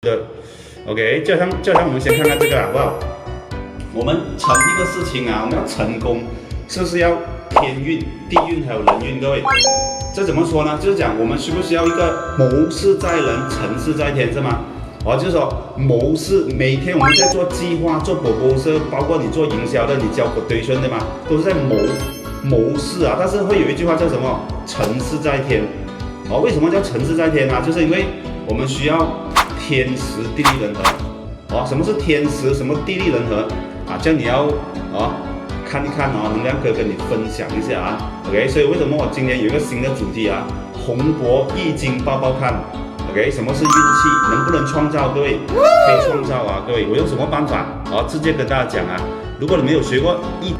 的。OK， 就像我们先看看这个好不好？我们成一个事情啊，我们要成功，是不是要天运、地运还有人运？各位，这怎么说呢？就是讲我们需不需要一个谋事在人，成事在天，是吗？就是说谋事，每天我们在做计划、做proposal，包括你做营销的，你教 quotation 对吗？都是在谋事啊。但是会有一句话叫什么？成事在天。为什么叫成事在天啊？就是因为我们需要天时地利人和。什么是天时？什么地利人和？这样你要看一看能量哥跟你分享一下啊。OK， 所以为什么我今天有一个新的主题啊？洪博易经报报看。OK， 什么是运气？能不能创造？各位可以创造啊！各位，我用什么办法？直接跟大家讲啊。如果你没有学过易